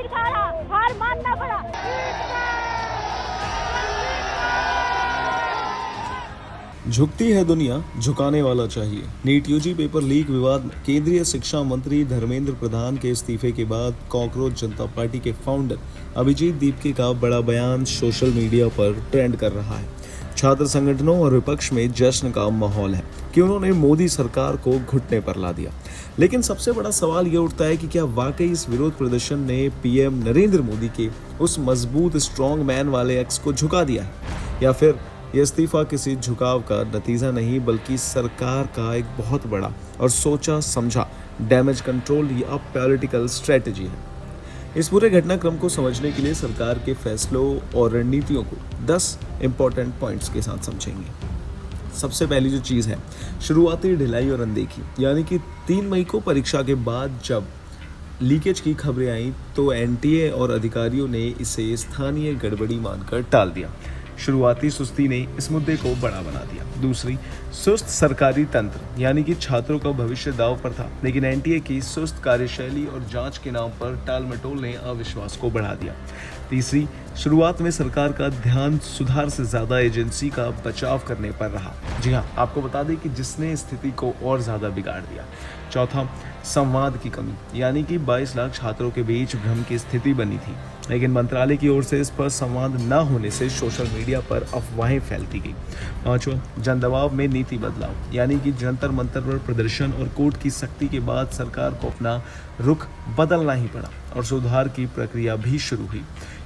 आखिर हार मानना पड़ा। झुकती है दुनिया, झुकाने वाला चाहिए। नीट यूजी पेपर लीक विवाद। केंद्रीय शिक्षा मंत्री धर्मेंद्र प्रधान के इस्तीफे के बाद कॉकरोच जनता पार्टी के फाउंडर अभिजीत दीपके का बड़ा बयान सोशल मीडिया पर ट्रेंड कर रहा है। छात्र संगठनों और विपक्ष में जश्न का माहौल है कि उन्होंने मोदी सरकार को घुटने पर ला दिया। लेकिन सबसे बड़ा सवाल ये उठता है कि क्या वाकई इस विरोध प्रदर्शन ने पीएम नरेंद्र मोदी के उस मजबूत स्ट्रॉन्ग मैन वाले एक्स को झुका दिया है, या फिर यह इस्तीफा किसी झुकाव का नतीजा नहीं बल्कि सरकार का एक बहुत बड़ा और सोचा समझा डैमेज कंट्रोल या पॉलिटिकल स्ट्रेटजी है। इस पूरे घटनाक्रम को समझने के लिए सरकार के फैसलों और रणनीतियों को 10 इंपॉर्टेंट पॉइंट्स के साथ समझेंगे। सबसे पहली जो चीज़ है, शुरुआती ढिलाई और अनदेखी। यानी कि 3 मई को परीक्षा के बाद जब लीकेज की खबरें आई तो एनटीए और अधिकारियों ने इसे स्थानीय गड़बड़ी मानकर टाल दिया। शुरुआती सुस्ती ने इस मुद्दे को बड़ा बना दिया। दूसरी, सुस्त सरकारी तंत्र, यानी कि छात्रों का भविष्य दांव पर था, लेकिन एनटीए की सुस्त कार्यशैली और जांच के नाम पर टाल मटोल ने अविश्वास को बढ़ा दिया। तीसरी, शुरुआत में सरकार का ध्यान सुधार से ज्यादा एजेंसी का बचाव करने पर रहा। जी हाँ, आपको बता दें कि जिसने स्थिति को और ज्यादा बिगाड़ दिया। चौथा, संवाद की कमी, यानी कि 22 लाख छात्रों के बीच भ्रम की स्थिति बनी थी, लेकिन मंत्रालय की ओर से इस पर संवाद न होने से सोशल मीडिया पर अफवाहें फैलती गई। पांचवा, जन दबाव में नीति बदलाव, यानी कि जंतर मंतर पर प्रदर्शन और कोर्ट की सख्ती के बाद सरकार को अपना रुख बदलना ही पड़ा और सुधार की प्रक्रिया भी शुरू हुई।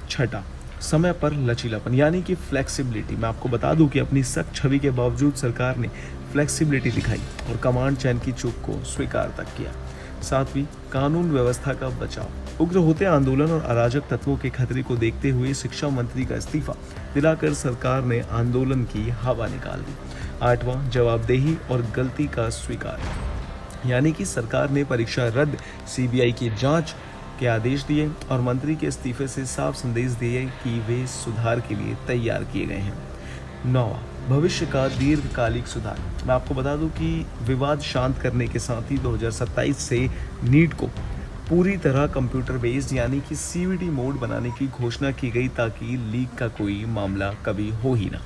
छठा, समय पर लचीलापन, यानी कि फ्लेक्सिबिलिटी। मैं आपको बता दूं कि अपनी सख्त छवि के बावजूद सरकार ने फ्लेक्सिबिलिटी दिखाई और कमांड चैन की चूक को स्वीकार तक किया। सातवीं, कानून व्यवस्था का बचाव। उग्र होते आंदोलन और अराजक तत्वों के खतरे को देखते हुए शिक्षा मंत्री का इस्तीफा दिलाकर सरकार ने आंदोलन की हवा निकाल दी। आठवां, जवाबदेही और गलती का स्वीकार, यानी कि सरकार ने परीक्षा रद्द, सीबीआई की जांच के आदेश दिए और मंत्री के इस्तीफे से साफ संदेश दिए कि वे सुधार के लिए तैयार किए गए हैं। नौवां, भविष्य का दीर्घकालिक सुधार। मैं आपको बता दूं कि विवाद शांत करने के साथ ही 2027 से नीट को पूरी तरह कंप्यूटर बेस्ड यानी कि सीवीटी मोड बनाने की घोषणा की गई ताकि लीक का कोई मामला कभी हो ही ना।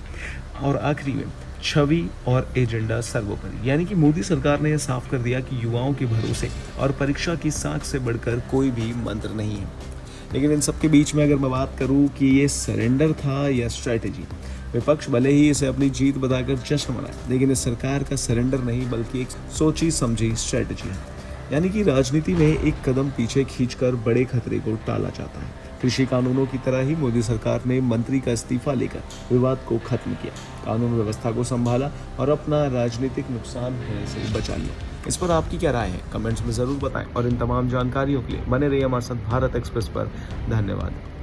और आखिरी में, छवि और एजेंडा सर्वोपरि, यानी कि मोदी सरकार ने यह साफ कर दिया कि युवाओं के भरोसे और परीक्षा की साख से बढ़कर कोई भी मंत्र नहीं है। लेकिन इन सब के बीच में अगर मैं बात करूं कि ये सरेंडर था या स्ट्रैटेजी, विपक्ष भले ही इसे अपनी जीत बताकर जश्न मनाए, लेकिन इस सरकार का सरेंडर नहीं बल्कि एक सोची समझी स्ट्रैटेजी है। यानी कि राजनीति में एक कदम पीछे खींचकर बड़े खतरे को टाला जाता है। कृषि कानूनों की तरह ही मोदी सरकार ने मंत्री का इस्तीफा लेकर विवाद को खत्म किया, कानून व्यवस्था को संभाला और अपना राजनीतिक नुकसान होने से बचा लिया। इस पर आपकी क्या राय है, कमेंट्स में जरूर बताएं और इन तमाम जानकारियों के लिए बने रहिए हमारे साथ भारत एक्सप्रेस पर। धन्यवाद।